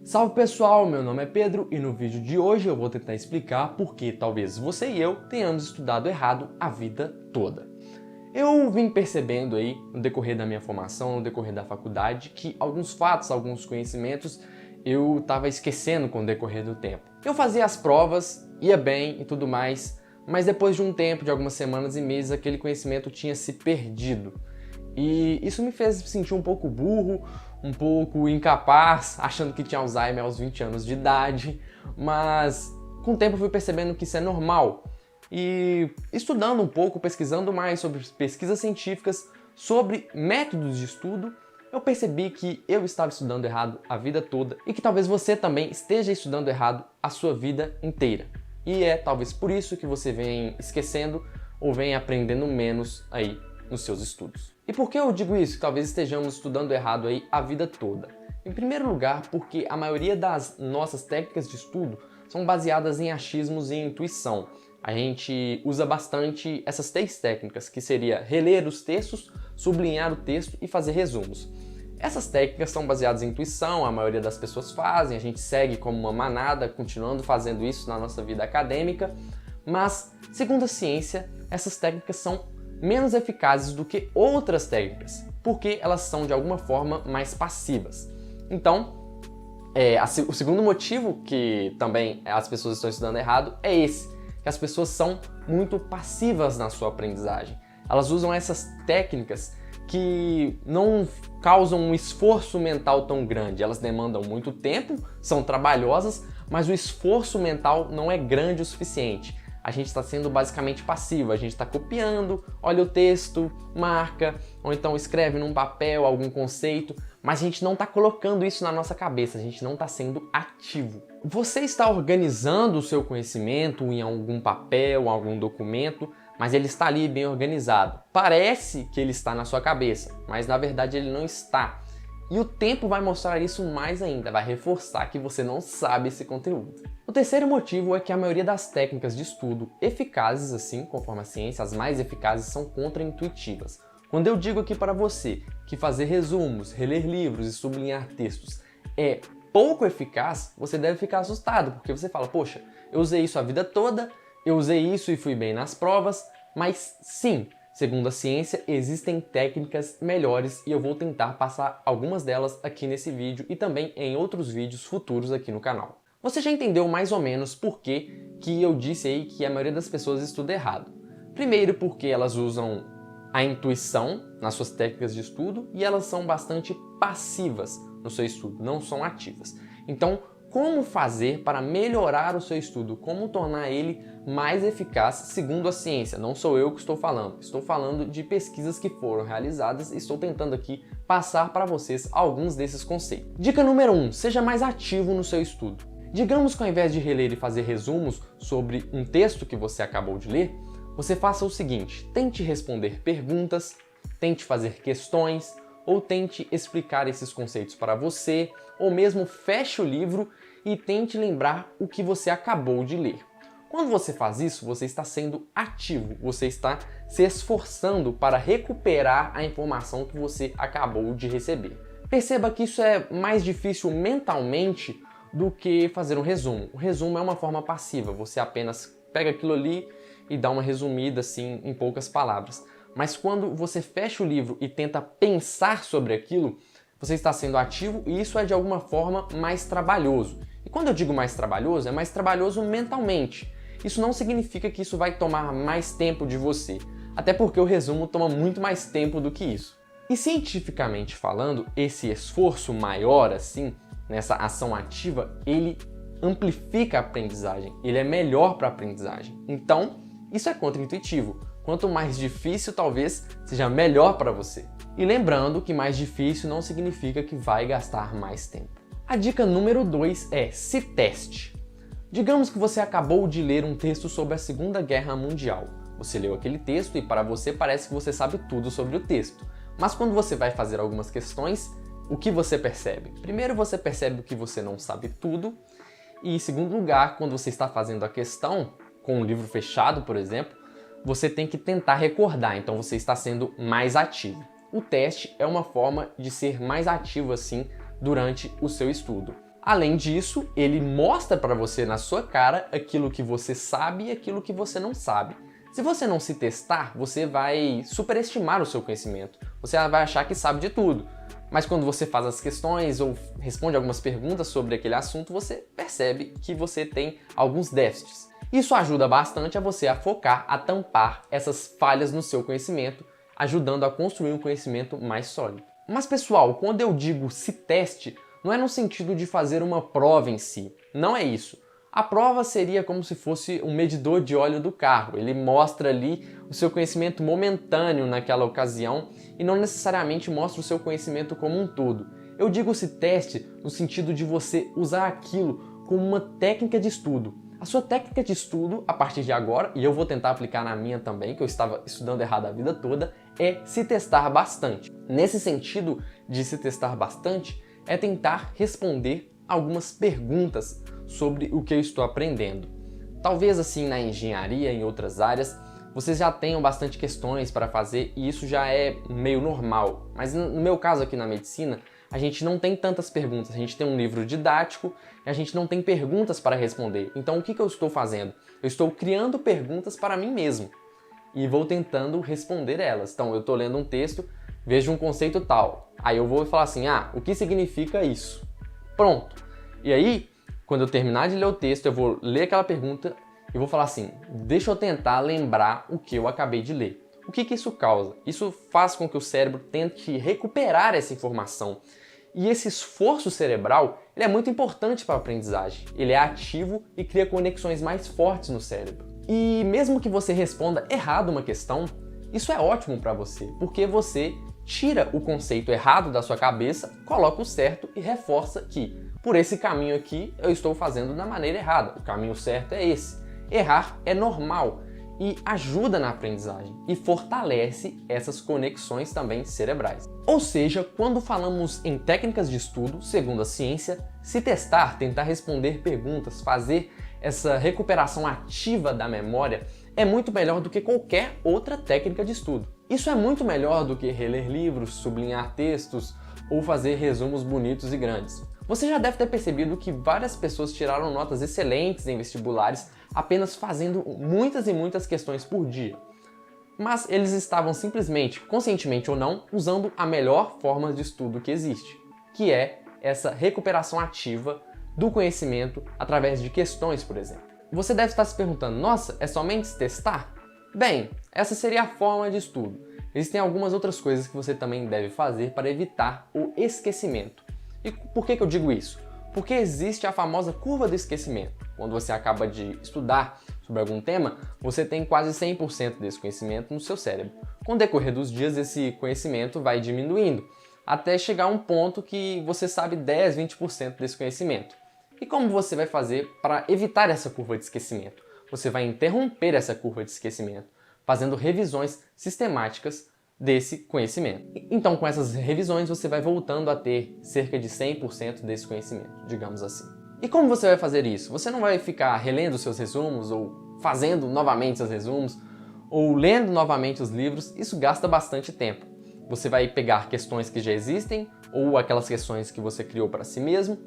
Salve pessoal, meu nome é Pedro e no vídeo de hoje eu vou tentar explicar por que talvez você e eu tenhamos estudado errado a vida toda. Eu vim percebendo aí no decorrer da minha formação, no decorrer da faculdade, que alguns fatos, alguns conhecimentos eu estava esquecendo com o decorrer do tempo. Eu fazia as provas, ia bem e tudo mais, mas depois de um tempo, de algumas semanas e meses, aquele conhecimento tinha se perdido. E isso me fez sentir um pouco burro, um pouco incapaz, achando que tinha Alzheimer aos 20 anos de idade, mas com o tempo eu fui percebendo que isso é normal. E estudando um pouco, pesquisando mais sobre pesquisas científicas, sobre métodos de estudo, eu percebi que eu estava estudando errado a vida toda e que talvez você também esteja estudando errado a sua vida inteira. E é talvez por isso que você vem esquecendo ou vem aprendendo menos aí nos seus estudos. E por que eu digo isso? Que talvez estejamos estudando errado aí a vida toda. Em primeiro lugar, porque a maioria das nossas técnicas de estudo são baseadas em achismos e intuição. A gente usa bastante essas três técnicas, que seria reler os textos, sublinhar o texto e fazer resumos. Essas técnicas são baseadas em intuição, a maioria das pessoas fazem, a gente segue como uma manada, continuando fazendo isso na nossa vida acadêmica, mas, segundo a ciência, essas técnicas são menos eficazes do que outras técnicas, porque elas são de alguma forma mais passivas. Então, o segundo motivo que também as pessoas estão estudando errado é esse, que as pessoas são muito passivas na sua aprendizagem. Elas usam essas técnicas que não causam um esforço mental tão grande, elas demandam muito tempo, são trabalhosas, mas o esforço mental não é grande o suficiente. A gente está sendo basicamente passivo, a gente está copiando, olha o texto, marca, ou então escreve num papel algum conceito, mas a gente não está colocando isso na nossa cabeça, a gente não está sendo ativo. Você está organizando o seu conhecimento em algum papel, algum documento, mas ele está ali bem organizado. Parece que ele está na sua cabeça, mas na verdade ele não está. E o tempo vai mostrar isso mais ainda, vai reforçar que você não sabe esse conteúdo. O terceiro motivo é que a maioria das técnicas de estudo eficazes, assim, conforme a ciência, as mais eficazes são contra-intuitivas. Quando eu digo aqui para você que fazer resumos, reler livros e sublinhar textos é pouco eficaz, você deve ficar assustado, porque você fala, poxa, eu usei isso a vida toda, eu usei isso e fui bem nas provas, mas sim, segundo a ciência, existem técnicas melhores e eu vou tentar passar algumas delas aqui nesse vídeo e também em outros vídeos futuros aqui no canal. Você já entendeu mais ou menos por que eu disse aí que a maioria das pessoas estuda errado. Primeiro porque elas usam a intuição nas suas técnicas de estudo e elas são bastante passivas no seu estudo, não são ativas. Então, como fazer para melhorar o seu estudo? Como tornar ele mais eficaz segundo a ciência? Não sou eu que estou falando de pesquisas que foram realizadas e estou tentando aqui passar para vocês alguns desses conceitos. Dica número 1, seja mais ativo no seu estudo. Digamos que ao invés de reler e fazer resumos sobre um texto que você acabou de ler, você faça o seguinte, tente responder perguntas, tente fazer questões, ou tente explicar esses conceitos para você, ou mesmo feche o livro e tente lembrar o que você acabou de ler. Quando você faz isso, você está sendo ativo, você está se esforçando para recuperar a informação que você acabou de receber. Perceba que isso é mais difícil mentalmente do que fazer um resumo. O resumo é uma forma passiva, você apenas pega aquilo ali e dá uma resumida assim em poucas palavras. Mas quando você fecha o livro e tenta pensar sobre aquilo, você está sendo ativo e isso é de alguma forma mais trabalhoso. E quando eu digo mais trabalhoso, é mais trabalhoso mentalmente. Isso não significa que isso vai tomar mais tempo de você, até porque o resumo toma muito mais tempo do que isso. E cientificamente falando, esse esforço maior assim, nessa ação ativa, ele amplifica a aprendizagem, ele é melhor para a aprendizagem. Então, isso é contra-intuitivo. Quanto mais difícil, talvez seja melhor para você. E lembrando que mais difícil não significa que vai gastar mais tempo. A dica número 2 é se teste. Digamos que você acabou de ler um texto sobre a Segunda Guerra Mundial. Você leu aquele texto e para você parece que você sabe tudo sobre o texto. Mas quando você vai fazer algumas questões, o que você percebe? Primeiro você percebe que você não sabe tudo e em segundo lugar, quando você está fazendo a questão, com um livro fechado, por exemplo, você tem que tentar recordar, então você está sendo mais ativo. O teste é uma forma de ser mais ativo assim durante o seu estudo. Além disso, ele mostra para você na sua cara aquilo que você sabe e aquilo que você não sabe. Se você não se testar, você vai superestimar o seu conhecimento. Você vai achar que sabe de tudo. Mas quando você faz as questões ou responde algumas perguntas sobre aquele assunto, você percebe que você tem alguns déficits. Isso ajuda bastante a você a focar, a tampar essas falhas no seu conhecimento, ajudando a construir um conhecimento mais sólido. Mas pessoal, quando eu digo se teste, não é no sentido de fazer uma prova em si. Não é isso. A prova seria como se fosse um medidor de óleo do carro. Ele mostra ali o seu conhecimento momentâneo naquela ocasião e não necessariamente mostra o seu conhecimento como um todo. Eu digo se teste no sentido de você usar aquilo como uma técnica de estudo. A sua técnica de estudo, a partir de agora, e eu vou tentar aplicar na minha também, que eu estava estudando errado a vida toda, é se testar bastante. Nesse sentido de se testar bastante, é tentar responder algumas perguntas sobre o que eu estou aprendendo. Talvez assim na engenharia, em outras áreas, vocês já tenham bastante questões para fazer e isso já é meio normal. Mas no meu caso aqui na medicina, a gente não tem tantas perguntas. A gente tem um livro didático e a gente não tem perguntas para responder. Então o que eu estou fazendo? Eu estou criando perguntas para mim mesmo e vou tentando responder elas. Então eu estou lendo um texto, vejo um conceito tal. Aí eu vou falar assim, o que significa isso? Pronto. E aí, quando eu terminar de ler o texto, eu vou ler aquela pergunta e vou falar assim, deixa eu tentar lembrar o que eu acabei de ler. O que isso causa? Isso faz com que o cérebro tente recuperar essa informação. E esse esforço cerebral, ele é muito importante para a aprendizagem. Ele é ativo e cria conexões mais fortes no cérebro. E mesmo que você responda errado uma questão, isso é ótimo para você, porque você tira o conceito errado da sua cabeça, coloca o certo e reforça que, por esse caminho aqui, eu estou fazendo da maneira errada. O caminho certo é esse. Errar é normal e ajuda na aprendizagem e fortalece essas conexões também cerebrais. Ou seja, quando falamos em técnicas de estudo, segundo a ciência, se testar, tentar responder perguntas, fazer essa recuperação ativa da memória é muito melhor do que qualquer outra técnica de estudo. Isso é muito melhor do que reler livros, sublinhar textos ou fazer resumos bonitos e grandes. Você já deve ter percebido que várias pessoas tiraram notas excelentes em vestibulares apenas fazendo muitas e muitas questões por dia. Mas eles estavam simplesmente, conscientemente ou não, usando a melhor forma de estudo que existe, que é essa recuperação ativa do conhecimento através de questões, por exemplo. Você deve estar se perguntando, nossa, é somente se testar? Bem, essa seria a forma de estudo. Existem algumas outras coisas que você também deve fazer para evitar o esquecimento. E por que eu digo isso? Porque existe a famosa curva do esquecimento. Quando você acaba de estudar sobre algum tema, você tem quase 100% desse conhecimento no seu cérebro. Com o decorrer dos dias, esse conhecimento vai diminuindo, até chegar a um ponto que você sabe 10, 20% desse conhecimento. E como você vai fazer para evitar essa curva de esquecimento? Você vai interromper essa curva de esquecimento, fazendo revisões sistemáticas desse conhecimento. Então, com essas revisões, você vai voltando a ter cerca de 100% desse conhecimento, digamos assim. E como você vai fazer isso? Você não vai ficar relendo seus resumos, ou fazendo novamente os resumos, ou lendo novamente os livros. Isso gasta bastante tempo. Você vai pegar questões que já existem, ou aquelas questões que você criou para si mesmo,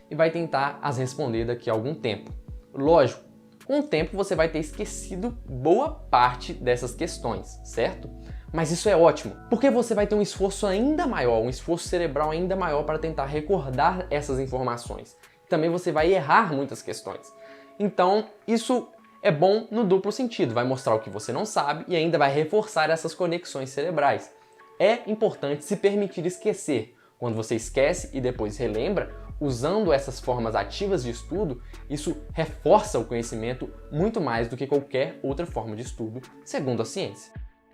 e vai tentar as responder daqui a algum tempo. Lógico, com o tempo você vai ter esquecido boa parte dessas questões, certo? Mas isso é ótimo, porque você vai ter um esforço ainda maior, um esforço cerebral ainda maior para tentar recordar essas informações. Também você vai errar muitas questões. Então, isso é bom no duplo sentido, vai mostrar o que você não sabe e ainda vai reforçar essas conexões cerebrais. É importante se permitir esquecer. Quando você esquece e depois relembra, usando essas formas ativas de estudo, isso reforça o conhecimento muito mais do que qualquer outra forma de estudo, segundo a ciência.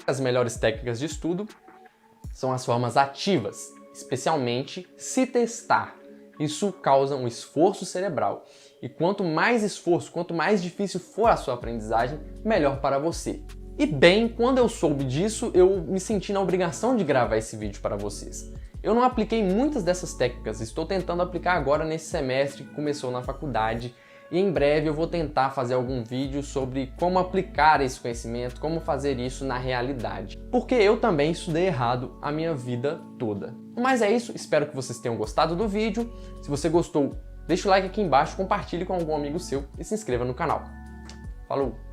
As melhores técnicas de estudo são as formas ativas, especialmente se testar. Isso causa um esforço cerebral. E quanto mais esforço, quanto mais difícil for a sua aprendizagem, melhor para você. E bem, quando eu soube disso, eu me senti na obrigação de gravar esse vídeo para vocês. Eu não apliquei muitas dessas técnicas, estou tentando aplicar agora nesse semestre que começou na faculdade. E em breve eu vou tentar fazer algum vídeo sobre como aplicar esse conhecimento, como fazer isso na realidade. Porque eu também estudei errado a minha vida toda. Mas é isso, espero que vocês tenham gostado do vídeo. Se você gostou, deixa o like aqui embaixo, compartilhe com algum amigo seu e se inscreva no canal. Falou!